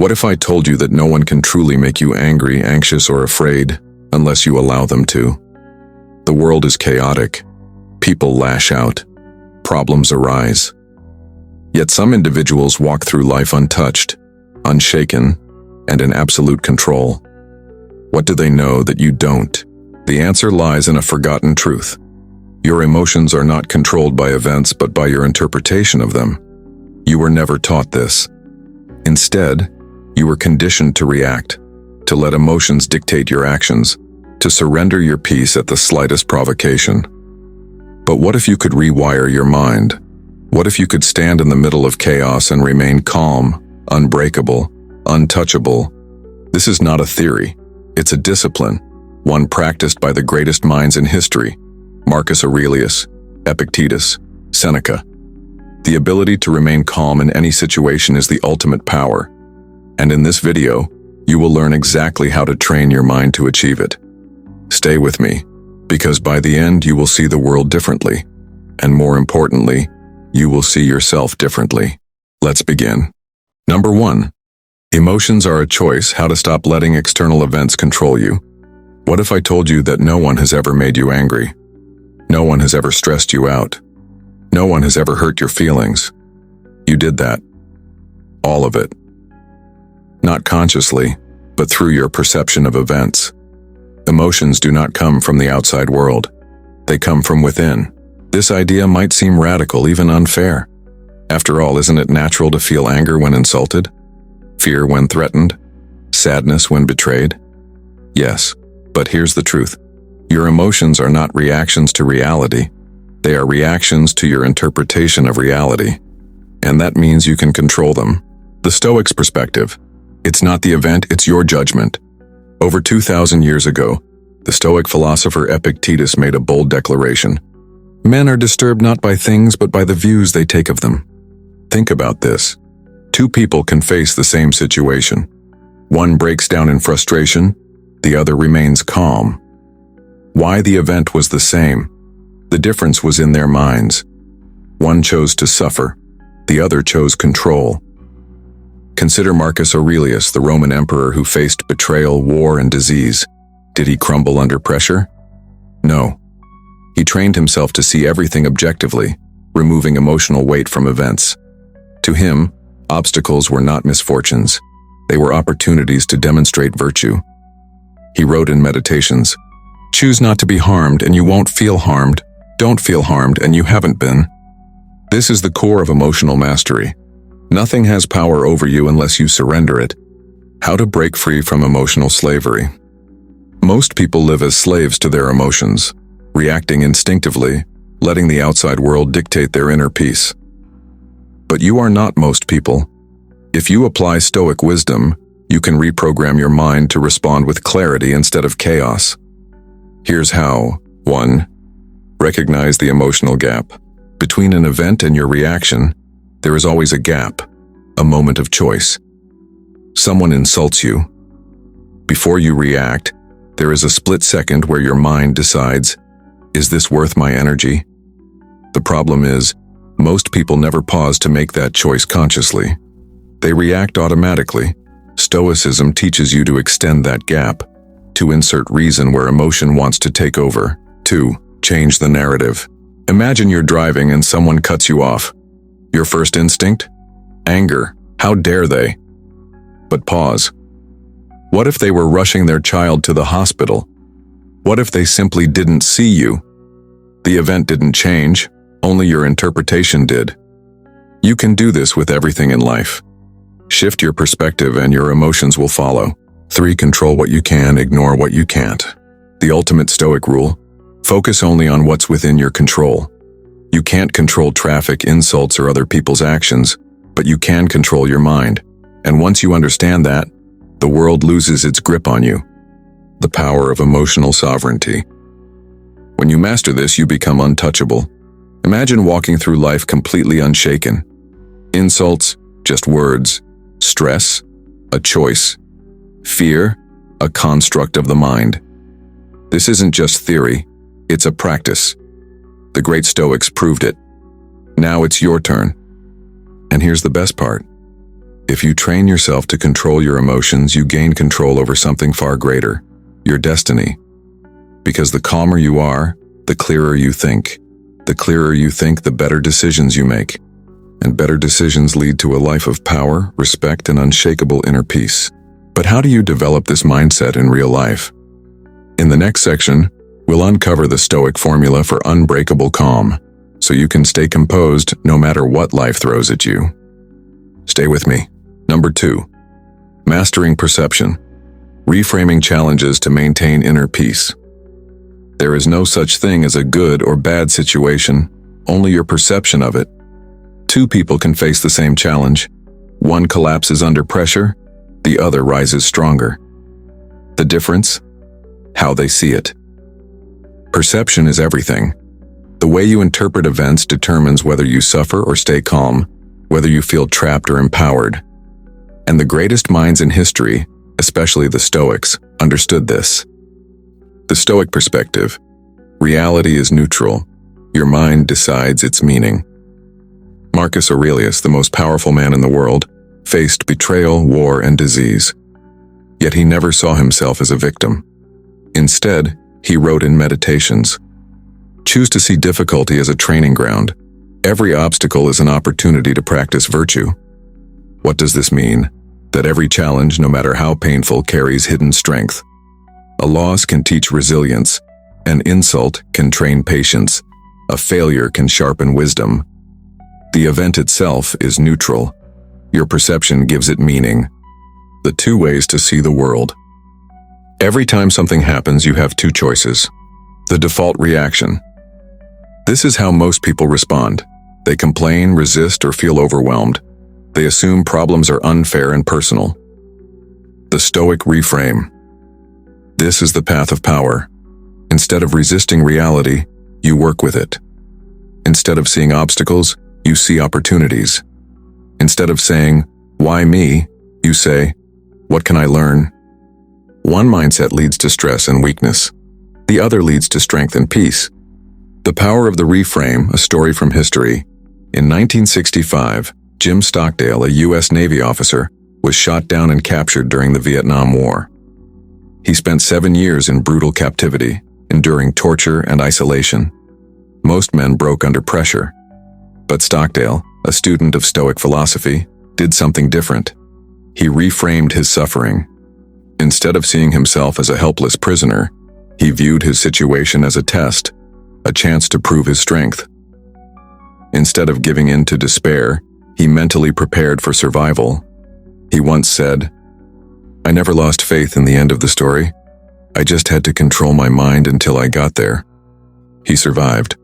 What if I told you that no one can truly make you angry, anxious, or afraid unless you allow them to? The world is chaotic. People lash out. Problems arise. Yet some individuals walk through life untouched, unshaken, and in absolute control. What do they know that you don't? The answer lies in a forgotten truth. Your emotions are not controlled by events but by your interpretation of them. You were never taught this. Instead, you were conditioned to react, to let emotions dictate your actions, to surrender your peace at the slightest provocation. But what if you could rewire your mind? What if you could stand in the middle of chaos and remain calm, unbreakable, untouchable? This is not a theory. It's a discipline, one practiced by the greatest minds in history: Marcus Aurelius, Epictetus, Seneca. The ability to remain calm in any situation is the ultimate power. And in this video, you will learn exactly how to train your mind to achieve it. Stay with me, because by the end you will see the world differently. And more importantly, you will see yourself differently. Let's begin. Number 1. Emotions are a choice. How to stop letting external events control you. What if I told you that no one has ever made you angry? No one has ever stressed you out. No one has ever hurt your feelings. You did that. All of it. Not consciously, but through your perception of events. Emotions do not come from the outside world. They come from within. This idea might seem radical, even unfair. After all, isn't it natural to feel anger when insulted? Fear when threatened? Sadness when betrayed? Yes, but here's the truth. Your emotions are not reactions to reality. They are reactions to your interpretation of reality. And that means you can control them. The Stoics' perspective. It's not the event, it's your judgment. Over 2,000 years ago, the Stoic philosopher Epictetus made a bold declaration. Men are disturbed not by things but by the views they take of them. Think about this. Two people can face the same situation. One breaks down in frustration, the other remains calm. Why the event was the same? The difference was in their minds. One chose to suffer, the other chose control. Consider Marcus Aurelius, the Roman emperor who faced betrayal, war, and disease. Did he crumble under pressure? No. He trained himself to see everything objectively, removing emotional weight from events. To him, obstacles were not misfortunes. They were opportunities to demonstrate virtue. He wrote in Meditations, "Choose not to be harmed and you won't feel harmed. Don't feel harmed and you haven't been." This is the core of emotional mastery. Nothing has power over you unless you surrender it. How to break free from emotional slavery. Most people live as slaves to their emotions, reacting instinctively, letting the outside world dictate their inner peace. But you are not most people. If you apply Stoic wisdom, you can reprogram your mind to respond with clarity instead of chaos. Here's how. 1. Recognize the emotional gap. Between an event and your reaction, there is always a gap, a moment of choice. Someone insults you. Before you react, there is a split second where your mind decides, is this worth my energy? The problem is, most people never pause to make that choice consciously. They react automatically. Stoicism teaches you to extend that gap, to insert reason where emotion wants to take over. 2. Change the narrative. Imagine you're driving and someone cuts you off. Your first instinct? Anger. How dare they? But pause. What if they were rushing their child to the hospital? What if they simply didn't see you? The event didn't change, only your interpretation did. You can do this with everything in life. Shift your perspective and your emotions will follow. 3. Control what you can, ignore what you can't. The ultimate Stoic rule: focus only on what's within your control. You can't control traffic, insults, or other people's actions, but you can control your mind. And once you understand that, the world loses its grip on you. The power of emotional sovereignty. When you master this, you become untouchable. Imagine walking through life completely unshaken. Insults, just words. Stress, a choice. Fear, a construct of the mind. This isn't just theory, it's a practice. The great Stoics proved it. Now it's your turn. And here's the best part. If you train yourself to control your emotions, you gain control over something far greater, your destiny. Because the calmer you are, the clearer you think. The clearer you think, the better decisions you make. And better decisions lead to a life of power, respect, and unshakable inner peace. But how do you develop this mindset in real life? In the next section, we'll uncover the Stoic formula for unbreakable calm, so you can stay composed no matter what life throws at you. Stay with me. Number 2. Mastering perception. Reframing challenges to maintain inner peace. There is no such thing as a good or bad situation, only your perception of it. Two people can face the same challenge. One collapses under pressure, the other rises stronger. The difference? How they see it. Perception is everything. The way you interpret events determines whether you suffer or stay calm, whether you feel trapped or empowered. And the greatest minds in history, especially the Stoics, understood this. The Stoic perspective: reality is neutral. Your mind decides its meaning. Marcus Aurelius, the most powerful man in the world, faced betrayal, war, and disease. Yet he never saw himself as a victim. Instead, he wrote in Meditations, "Choose to see difficulty as a training ground. Every obstacle is an opportunity to practice virtue." What does this mean? That every challenge, no matter how painful, carries hidden strength. A loss can teach resilience. An insult can train patience. A failure can sharpen wisdom. The event itself is neutral. Your perception gives it meaning. The 2 ways to see the world. Every time something happens, you have 2 choices. The default reaction. This is how most people respond. They complain, resist, or feel overwhelmed. They assume problems are unfair and personal. The Stoic reframe. This is the path of power. Instead of resisting reality, you work with it. Instead of seeing obstacles, you see opportunities. Instead of saying, "Why me?" you say, "What can I learn?" One mindset leads to stress and weakness. The other leads to strength and peace. The power of the reframe, a story from history. In 1965, Jim Stockdale, a U.S. Navy officer, was shot down and captured during the Vietnam War. He spent 7 years in brutal captivity, enduring torture and isolation. Most men broke under pressure. But Stockdale, a student of Stoic philosophy, did something different. He reframed his suffering. Instead of seeing himself as a helpless prisoner, he viewed his situation as a test, a chance to prove his strength. Instead of giving in to despair, he mentally prepared for survival. He once said, "I never lost faith in the end of the story. I just had to control my mind until I got there." He survived.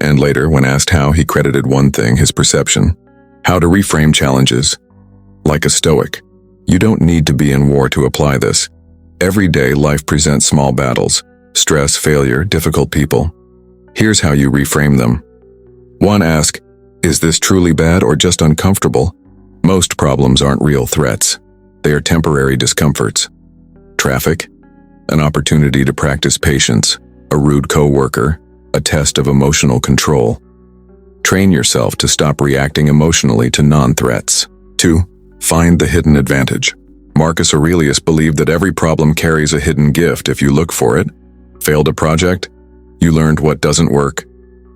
And later, when asked how, he credited one thing: his perception. How to reframe challenges. Like a Stoic, you don't need to be in war to apply this. Every day, life presents small battles: stress, failure, difficult people. Here's how you reframe them. 1. Ask, is this truly bad or just uncomfortable? Most problems aren't real threats. They are temporary discomforts. Traffic? An opportunity to practice patience. A rude coworker? A test of emotional control. Train yourself to stop reacting emotionally to non-threats. 2. Find the hidden advantage. Marcus Aurelius believed that every problem carries a hidden gift if you look for it. Failed a project? You learned what doesn't work.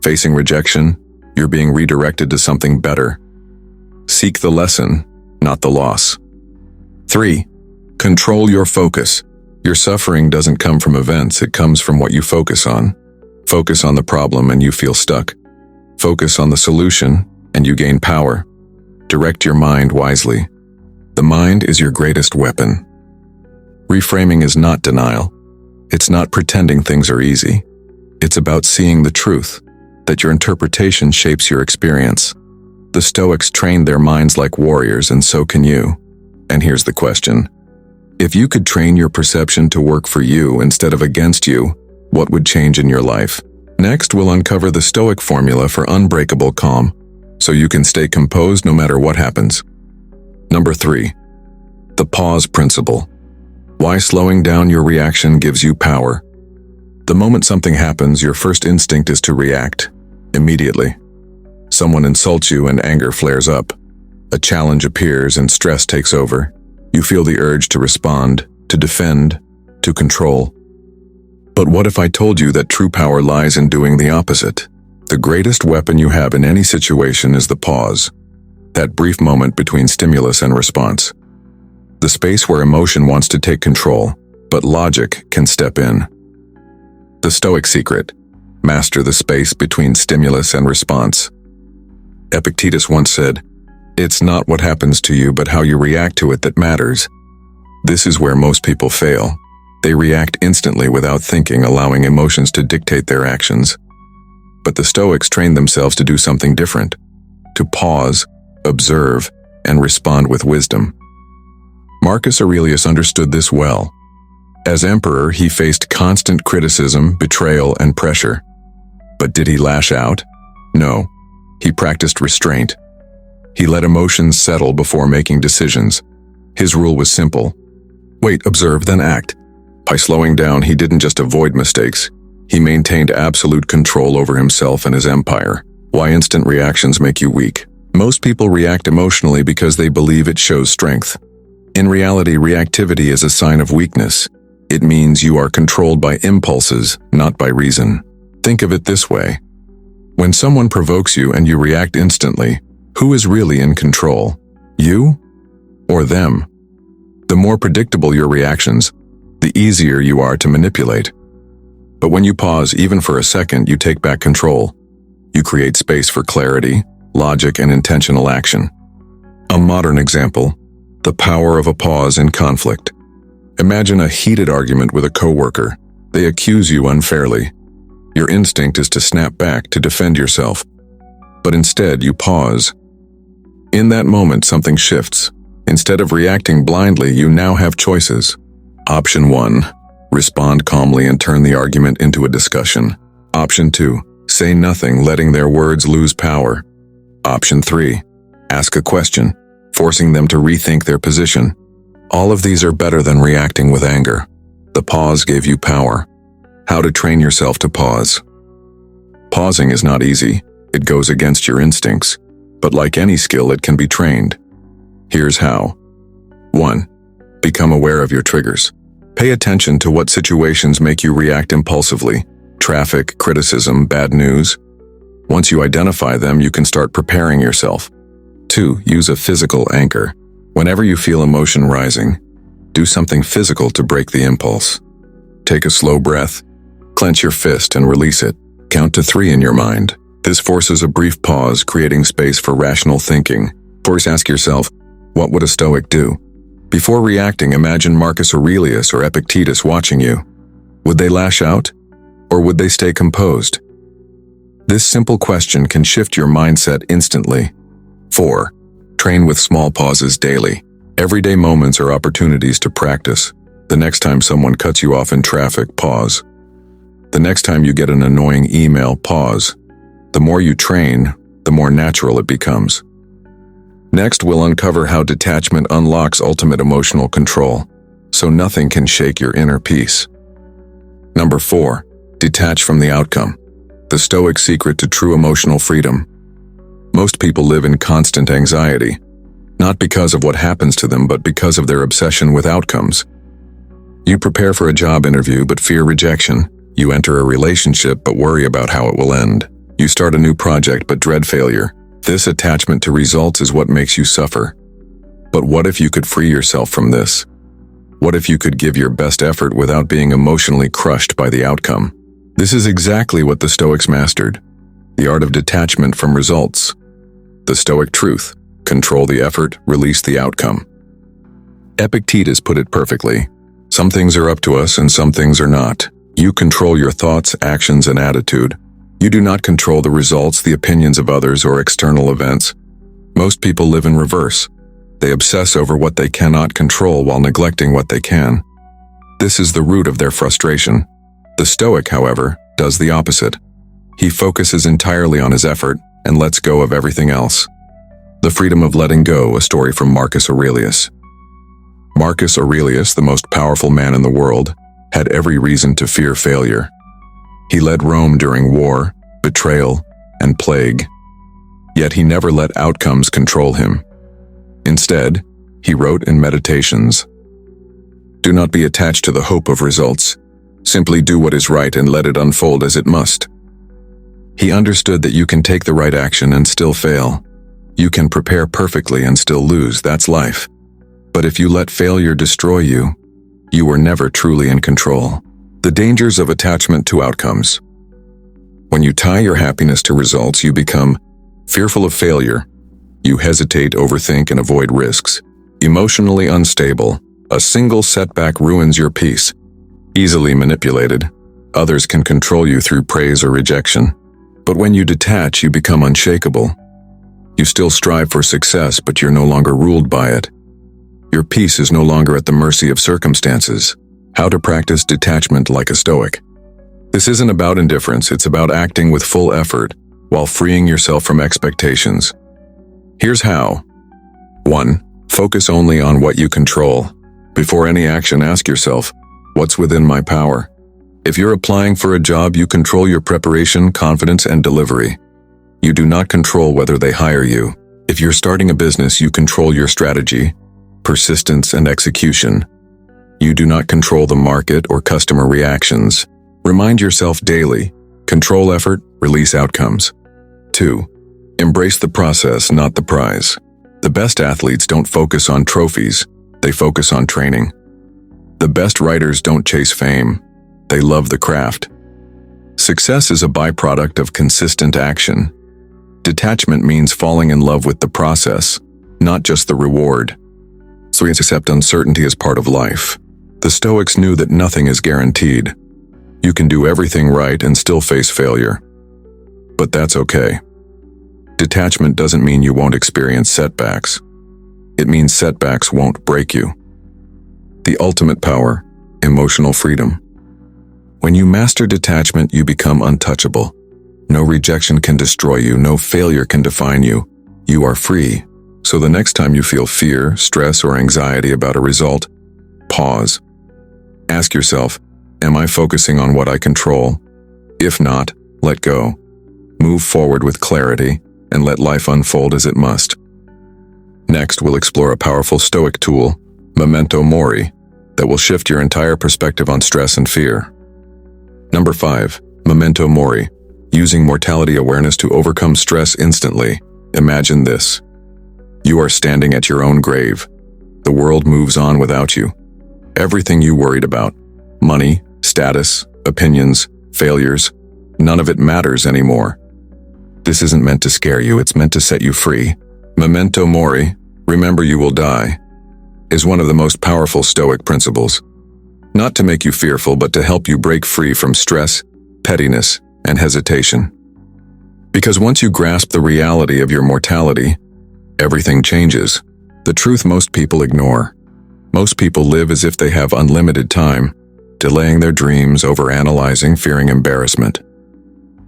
Facing rejection? You're being redirected to something better. Seek the lesson, not the loss. 3. Control your focus. Your suffering doesn't come from events, it comes from what you focus on. Focus on the problem and you feel stuck. Focus on the solution and you gain power. Direct your mind wisely. The mind is your greatest weapon. Reframing is not denial. It's not pretending things are easy. It's about seeing the truth, that your interpretation shapes your experience. The Stoics trained their minds like warriors, and so can you. And here's the question. If you could train your perception to work for you instead of against you, what would change in your life? Next, we'll uncover the Stoic formula for unbreakable calm, so you can stay composed no matter what happens. Number 3. The pause principle. Why slowing down your reaction gives you power. The moment something happens, your first instinct is to react, immediately. Someone insults you and anger flares up. A challenge appears and stress takes over. You feel the urge to respond, to defend, to control. But what if I told you that true power lies in doing the opposite? The greatest weapon you have in any situation is the pause, that brief moment between stimulus and response. The space where emotion wants to take control, but logic can step in. The Stoic secret: master the space between stimulus and response. Epictetus once said, "It's not what happens to you, but how you react to it that matters." This is where most people fail. They react instantly without thinking, allowing emotions to dictate their actions. But the Stoics trained themselves to do something different, to pause, observe, and respond with wisdom. Marcus Aurelius understood this well. As emperor, he faced constant criticism, betrayal, and pressure. But did he lash out? No. He practiced restraint. He let emotions settle before making decisions. His rule was simple: wait, observe, then act. By slowing down, he didn't just avoid mistakes. He maintained absolute control over himself and his empire. Why instant reactions make you weak? Most people react emotionally because they believe it shows strength. In reality, reactivity is a sign of weakness. It means you are controlled by impulses, not by reason. Think of it this way. When someone provokes you and you react instantly, who is really in control? You or them? The more predictable your reactions, the easier you are to manipulate. But when you pause, even for a second, you take back control. You create space for clarity, logic, and intentional action. A modern example: the power of a pause in conflict. Imagine a heated argument with a coworker. They accuse you unfairly. Your instinct is to snap back, to defend yourself. But instead, you pause. In that moment, something shifts. Instead of reacting blindly, you now have choices. Option 1, respond calmly and turn the argument into a discussion. Option 2, say nothing, letting their words lose power. Option 3, ask a question, forcing them to rethink their position. All of these are better than reacting with anger. The pause gave you power. How to train yourself to pause. Pausing is not easy. It goes against your instincts. But like any skill, it can be trained. Here's how. 1. Become aware of your triggers. Pay attention to what situations make you react impulsively. Traffic, criticism, bad news. Once you identify them, you can start preparing yourself. 2. Use a physical anchor. Whenever you feel emotion rising, do something physical to break the impulse. Take a slow breath, clench your fist and release it. Count to 3 in your mind. This forces a brief pause, creating space for rational thinking. First, ask yourself, what would a Stoic do? Before reacting, imagine Marcus Aurelius or Epictetus watching you. Would they lash out? Or would they stay composed? This simple question can shift your mindset instantly. 4. Train with small pauses daily. Everyday moments are opportunities to practice. The next time someone cuts you off in traffic, pause. The next time you get an annoying email, pause. The more you train, the more natural it becomes. Next, we'll uncover how detachment unlocks ultimate emotional control, so nothing can shake your inner peace. Number 4. Detach from the outcome. The Stoic secret to true emotional freedom. Most people live in constant anxiety, not because of what happens to them, but because of their obsession with outcomes. You prepare for a job interview but fear rejection. You enter a relationship but worry about how it will end. You start a new project but dread failure. This attachment to results is what makes you suffer. But what if you could free yourself from this? What if you could give your best effort without being emotionally crushed by the outcome? This is exactly what the Stoics mastered: the art of detachment from results. The Stoic truth: control the effort, release the outcome. Epictetus put it perfectly. Some things are up to us and some things are not. You control your thoughts, actions, and attitude. You do not control the results, the opinions of others, or external events. Most people live in reverse. They obsess over what they cannot control while neglecting what they can. This is the root of their frustration. The Stoic, however, does the opposite. He focuses entirely on his effort and lets go of everything else. The freedom of letting go, a story from Marcus Aurelius. Marcus Aurelius, the most powerful man in the world, had every reason to fear failure. He led Rome during war, betrayal, and plague. Yet he never let outcomes control him. Instead, he wrote in Meditations, "Do not be attached to the hope of results. Simply do what is right and let it unfold as it must." He understood that you can take the right action and still fail. You can prepare perfectly and still lose. That's life. But if you let failure destroy you, you were never truly in control. The dangers of attachment to outcomes. When you tie your happiness to results, you become fearful of failure. You hesitate, overthink, and avoid risks. Emotionally unstable. A single setback ruins your peace. Easily manipulated. Others can control you through praise or rejection. But when you detach, you become unshakable. You still strive for success, but you're no longer ruled by it. Your peace is no longer at the mercy of circumstances. How to practice detachment like a Stoic. This isn't about indifference, it's about acting with full effort while freeing yourself from expectations. Here's how. 1. Focus only on what you control. Before any action, ask yourself, what's within my power? If you're applying for a job, you control your preparation, confidence, and delivery. You do not control whether they hire you. If you're starting a business, you control your strategy, persistence, and execution. You do not control the market or customer reactions. Remind yourself daily, control effort, release outcomes. 2. Embrace the process, not the prize. The best athletes don't focus on trophies, they focus on training. The best writers don't chase fame, they love the craft. Success is a byproduct of consistent action. Detachment means falling in love with the process, not just the reward. So we accept uncertainty as part of life. The Stoics knew that nothing is guaranteed. You can do everything right and still face failure. But that's okay. Detachment doesn't mean you won't experience setbacks. It means setbacks won't break you. The ultimate power, emotional freedom. When you master detachment, you become untouchable. No rejection can destroy you, no failure can define you. You are free. So the next time you feel fear, stress, or anxiety about a result, pause. Ask yourself, am I focusing on what I control? If not, let go. Move forward with clarity and let life unfold as it must. Next, we'll explore a powerful Stoic tool, Memento Mori, that will shift your entire perspective on stress and fear. Number 5. Memento Mori, using mortality awareness to overcome stress instantly. Imagine this. You are standing at your own grave. The world moves on without you. Everything you worried about, money, status, opinions, failures, none of it matters anymore. This isn't meant to scare you, it's meant to set you free. Memento Mori, remember you will die, is one of the most powerful Stoic principles. Not to make you fearful, but to help you break free from stress, pettiness, and hesitation. Because once you grasp the reality of your mortality, everything changes. The truth most people ignore. Most people live as if they have unlimited time, delaying their dreams, overanalyzing, fearing embarrassment.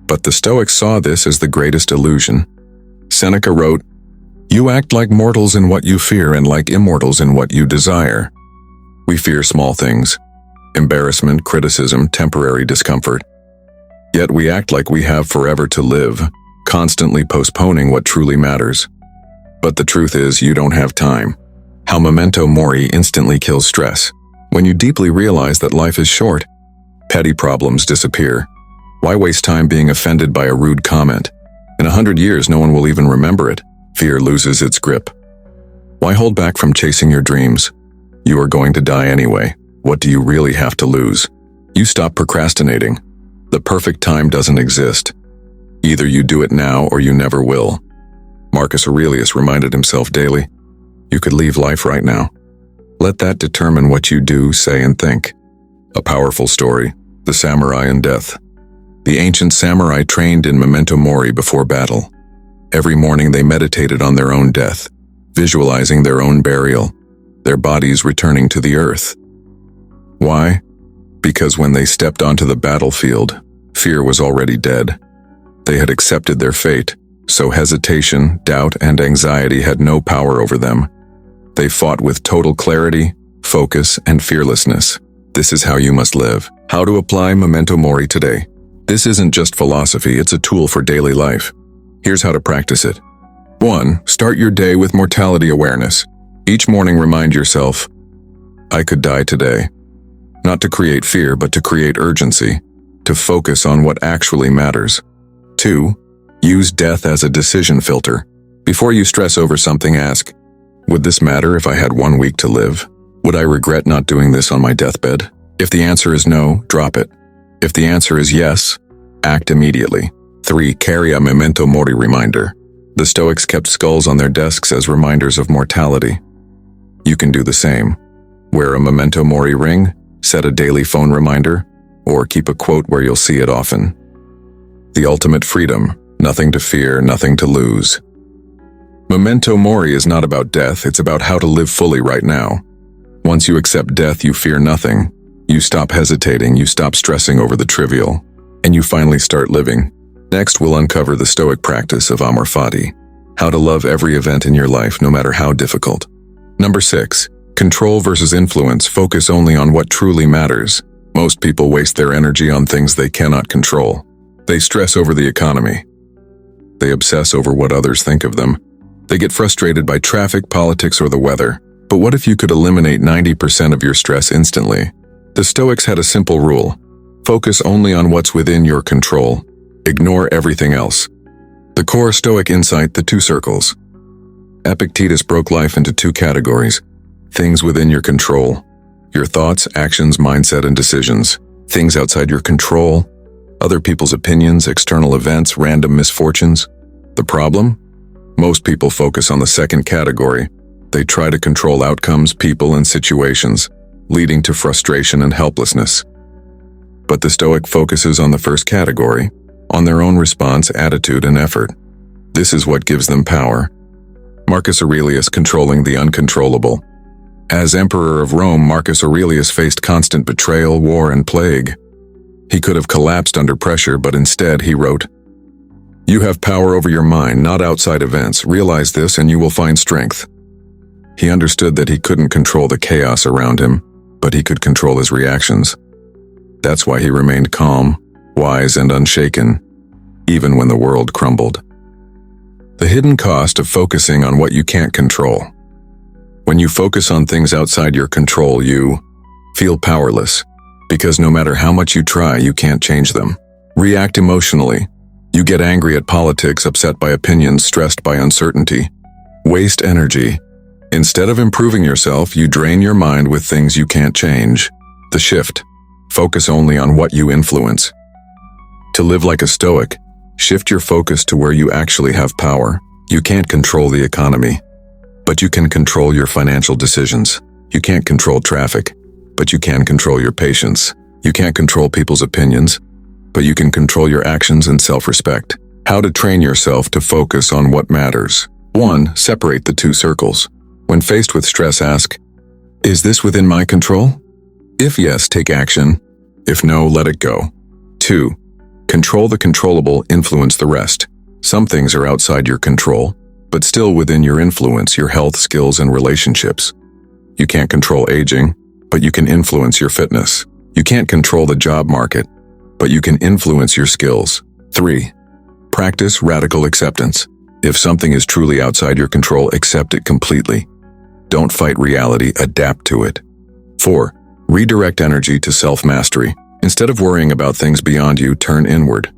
But the Stoics saw this as the greatest illusion. Seneca wrote, "You act like mortals in what you fear and like immortals in what you desire." We fear small things, embarrassment, criticism, temporary discomfort. Yet we act like we have forever to live, constantly postponing what truly matters. But the truth is, you don't have time. How Memento Mori instantly kills stress. When you deeply realize that life is short, petty problems disappear. Why waste time being offended by a rude comment? In 100 years, no one will even remember it. Fear loses its grip. Why hold back from chasing your dreams? You are going to die anyway. What do you really have to lose? You stop procrastinating. The perfect time doesn't exist. Either you do it now or you never will. Marcus Aurelius reminded himself daily, you could leave life right now. Let that determine what you do, say, and think. A powerful story, the samurai and death. The ancient samurai trained in Memento Mori before battle. Every morning they meditated on their own death, visualizing their own burial, their bodies returning to the earth. Why? Because when they stepped onto the battlefield, fear was already dead. They had accepted their fate, so hesitation, doubt, and anxiety had no power over them. They fought with total clarity, focus, and fearlessness. This is how you must live. How to apply Memento Mori today. This isn't just philosophy, it's a tool for daily life. Here's how to practice it. 1. Start your day with mortality awareness. Each morning remind yourself, I could die today. Not to create fear, but to create urgency, to focus on what actually matters. 2. Use death as a decision filter. Before you stress over something, ask, would this matter if I had 1 week to live? Would I regret not doing this on my deathbed? If the answer is no, drop it. If the answer is yes, act immediately. 3. Carry a Memento Mori reminder. The Stoics kept skulls on their desks as reminders of mortality. You can do the same. Wear a Memento Mori ring, set a daily phone reminder, or keep a quote where you'll see it often. The ultimate freedom, nothing to fear, nothing to lose. Memento Mori is not about death, it's about how to live fully right now. Once you accept death, you fear nothing. You stop hesitating, you stop stressing over the trivial, and you finally start living. Next, we'll uncover the Stoic practice of amor fati, how to love every event in your life, no matter how difficult. Number 6. Control versus influence. Focus only on what truly matters. Most people waste their energy on things they cannot control. They stress over the economy. They obsess over what others think of them. They get frustrated by traffic, politics, or the weather. But what if you could eliminate 90% of your stress instantly? The Stoics had a simple rule. Focus only on what's within your control. Ignore everything else. The core Stoic insight, the 2 circles. Epictetus broke life into 2 categories. Things within your control. Your thoughts, actions, mindset, and decisions. Things outside your control. Other people's opinions, external events, random misfortunes. The problem? Most people focus on the second category. They try to control outcomes, people, and situations, leading to frustration and helplessness. But the Stoic focuses on the first category, on their own response, attitude, and effort. This is what gives them power. Marcus Aurelius controlling the uncontrollable. As Emperor of Rome, Marcus Aurelius faced constant betrayal, war, and plague. He could have collapsed under pressure, but instead he wrote, "You have power over your mind, not outside events. Realize this and you will find strength." He understood that he couldn't control the chaos around him, but he could control his reactions. That's why he remained calm, wise, and unshaken, even when the world crumbled. The hidden cost of focusing on what you can't control. When you focus on things outside your control, you feel powerless, because no matter how much you try, you can't change them. React emotionally. You get angry at politics, upset by opinions, stressed by uncertainty. Waste energy. Instead of improving yourself, you drain your mind with things you can't change. The shift. Focus only on what you influence. To live like a Stoic, shift your focus to where you actually have power. You can't control the economy, but you can control your financial decisions. You can't control traffic, but you can control your patience. You can't control people's opinions, but you can control your actions and self-respect. How to train yourself to focus on what matters. 1. Separate the 2 circles. When faced with stress, ask, is this within my control? If yes, take action. If no, let it go. 2. Control the controllable, influence the rest. Some things are outside your control, but still within your influence, your health, skills, and relationships. You can't control aging, but you can influence your fitness. You can't control the job market, but you can influence your skills. 3. Practice radical acceptance. If something is truly outside your control, accept it completely. Don't fight reality, adapt to it. 4. Redirect energy to self-mastery. Instead of worrying about things beyond you, turn inward.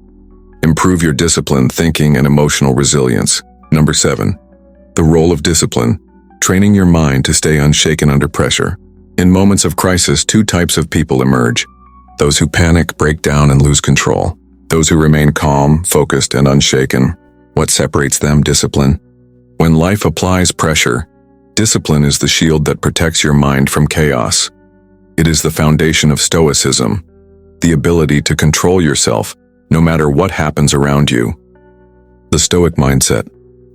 Improve your discipline, thinking, and emotional resilience. Number 7. The role of discipline. Training your mind to stay unshaken under pressure. In moments of crisis, 2 types of people emerge. Those who panic, break down, and lose control. Those who remain calm, focused, and unshaken. What separates them? Discipline. When life applies pressure, discipline is the shield that protects your mind from chaos. It is the foundation of Stoicism, the ability to control yourself, no matter what happens around you. The Stoic mindset.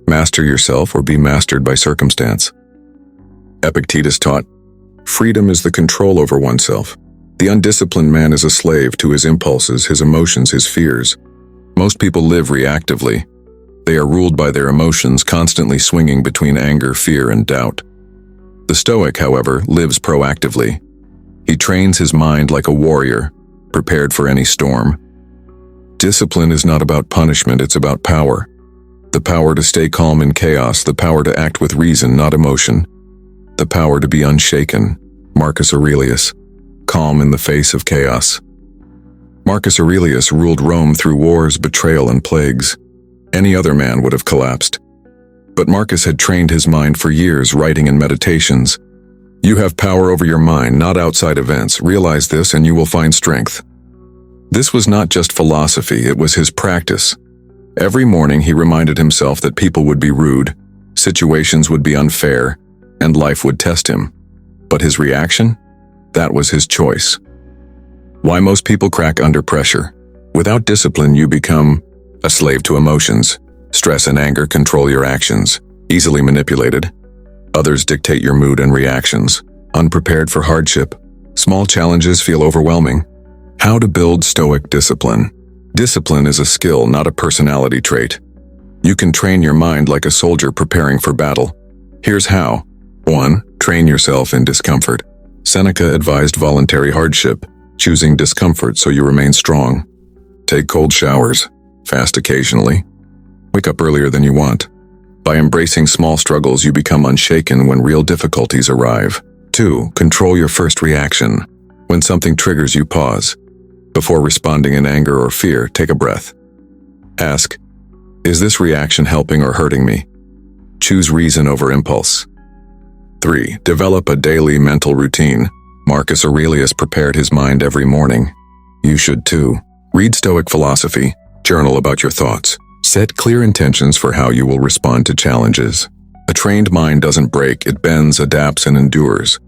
Master yourself or be mastered by circumstance. Epictetus taught, freedom is the control over oneself. The undisciplined man is a slave to his impulses, his emotions, his fears. Most people live reactively. They are ruled by their emotions, constantly swinging between anger, fear, and doubt. The Stoic, however, lives proactively. He trains his mind like a warrior, prepared for any storm. Discipline is not about punishment, it's about power. The power to stay calm in chaos, the power to act with reason, not emotion. The power to be unshaken. Marcus Aurelius. Calm in the face of chaos. Marcus Aurelius ruled Rome through wars, betrayal, and plagues. Any other man would have collapsed. But Marcus had trained his mind for years, writing and meditations. You have power over your mind, not outside events. Realize this and you will find strength. This was not just philosophy, it was his practice. Every morning he reminded himself that people would be rude, situations would be unfair, and life would test him. But his reaction? That was his choice. Why most people crack under pressure. Without discipline, you become a slave to emotions. Stress and anger control your actions, easily manipulated. Others dictate your mood and reactions. Unprepared for hardship, small challenges feel overwhelming. How to build Stoic discipline. Discipline is a skill, not a personality trait. You can train your mind like a soldier preparing for battle. Here's how. 1. Train yourself in discomfort. Seneca advised voluntary hardship, choosing discomfort so you remain strong. Take cold showers. Fast occasionally. Wake up earlier than you want. By embracing small struggles, you become unshaken when real difficulties arrive. 2. Control your first reaction. When something triggers you, pause. Before responding in anger or fear, take a breath. Ask, is this reaction helping or hurting me? Choose reason over impulse. 3. Develop a daily mental routine. Marcus Aurelius prepared his mind every morning. You should too. Read Stoic philosophy. Journal about your thoughts. Set clear intentions for how you will respond to challenges. A trained mind doesn't break, it bends, adapts, and endures.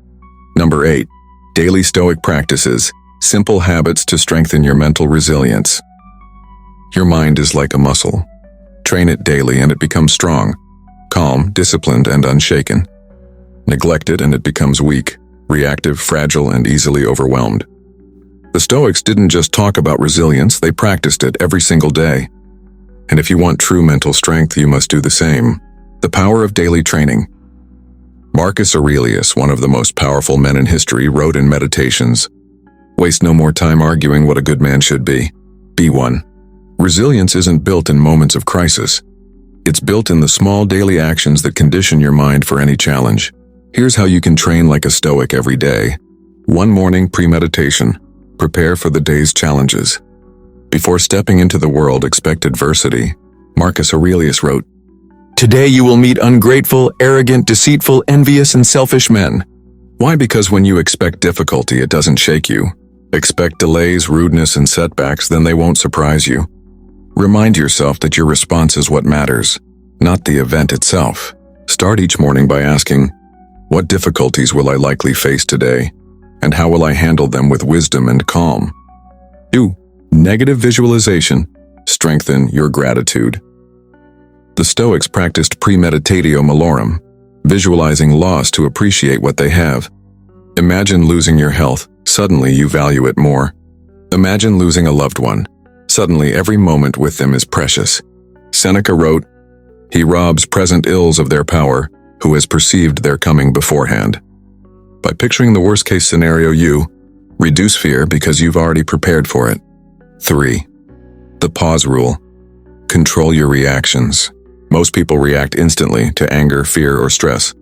Number 8. Daily Stoic practices. Simple habits to strengthen your mental resilience. Your mind is like a muscle. Train it daily and it becomes strong, calm, disciplined, and unshaken. Neglect it and it becomes weak, reactive, fragile, and easily overwhelmed. The Stoics didn't just talk about resilience, they practiced it every single day. And if you want true mental strength, you must do the same. The power of daily training. Marcus Aurelius, one of the most powerful men in history, wrote in Meditations, "Waste no more time arguing what a good man should be. Be one." Resilience isn't built in moments of crisis. It's built in the small daily actions that condition your mind for any challenge. Here's how you can train like a Stoic every day. 1 morning premeditation. Prepare for the day's challenges. Before stepping into the world, expect adversity. Marcus Aurelius wrote, "Today you will meet ungrateful, arrogant, deceitful, envious, and selfish men." Why? Because when you expect difficulty, it doesn't shake you. Expect delays, rudeness, and setbacks, then they won't surprise you. Remind yourself that your response is what matters, not the event itself. Start each morning by asking, what difficulties will I likely face today? And how will I handle them with wisdom and calm? 2. Negative visualization. Strengthen your gratitude. The Stoics practiced premeditatio malorum, visualizing loss to appreciate what they have. Imagine losing your health. Suddenly you value it more. Imagine losing a loved one. Suddenly every moment with them is precious. Seneca wrote, "He robs present ills of their power, who has perceived their coming beforehand." By picturing the worst-case scenario, you reduce fear because you've already prepared for it. 3. The pause rule. Control your reactions. Most people react instantly to anger, fear, or stress.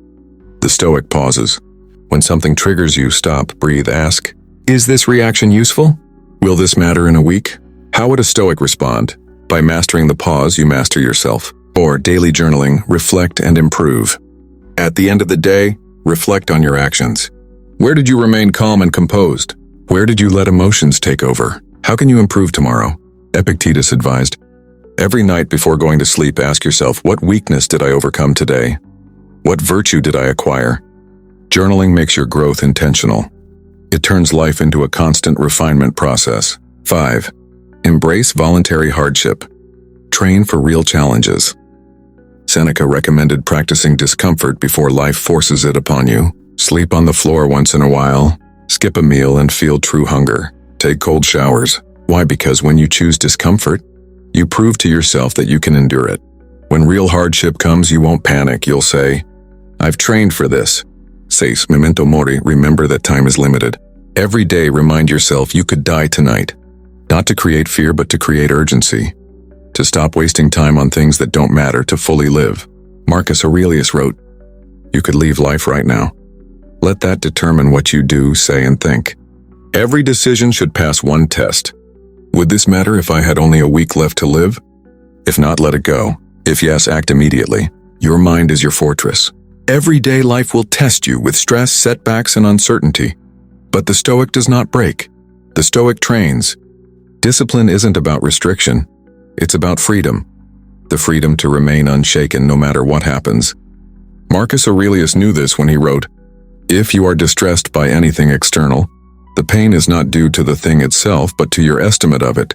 The Stoic pauses. When something triggers you, stop, breathe, ask, is this reaction useful? Will this matter in a week? How would a Stoic respond? By mastering the pause, you master yourself. Or daily journaling, reflect and improve. At the end of the day, reflect on your actions. Where did you remain calm and composed? Where did you let emotions take over? How can you improve tomorrow? Epictetus advised, every night before going to sleep, ask yourself, what weakness did I overcome today? What virtue did I acquire? Journaling makes your growth intentional. It turns life into a constant refinement process. 5. Embrace voluntary hardship. Train for real challenges. Seneca recommended practicing discomfort before life forces it upon you. Sleep on the floor once in a while. Skip a meal and feel true hunger. Take cold showers. Why? Because when you choose discomfort, you prove to yourself that you can endure it. When real hardship comes, you won't panic. You'll say, I've trained for this. Says Memento Mori, remember that time is limited. Every day remind yourself you could die tonight. Not to create fear, but to create urgency. to stop wasting time on things that don't matter, to fully live. Marcus Aurelius wrote, "You could leave life right now. Let that determine what you do, say, and think. Every decision should pass one test. Would this matter if I had only a week left to live? If not, let it go. If yes, act immediately. Your mind is your fortress. Everyday life will test you with stress, setbacks, and uncertainty. But the Stoic does not break. The Stoic trains. Discipline isn't about restriction. It's about freedom. The freedom to remain unshaken no matter what happens." Marcus Aurelius knew this when he wrote, "If you are distressed by anything external, the pain is not due to the thing itself but to your estimate of it,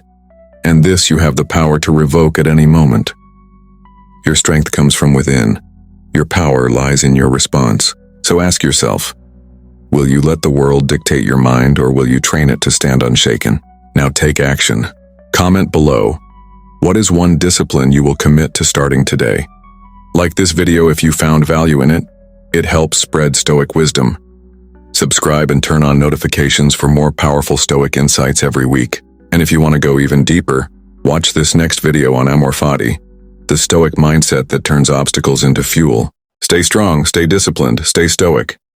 and this you have the power to revoke at any moment. Your strength comes from within. Your power lies in your response. So ask yourself, will you let the world dictate your mind, or will you train it to stand unshaken? Now take action. Comment below. What is one discipline you will commit to starting today? Like this video if you found value in it. It helps spread Stoic wisdom. Subscribe and turn on notifications for more powerful Stoic insights every week. And if you want to go even deeper, watch this next video on Mortality, the Stoic mindset that turns obstacles into fuel. Stay strong, stay disciplined, stay Stoic.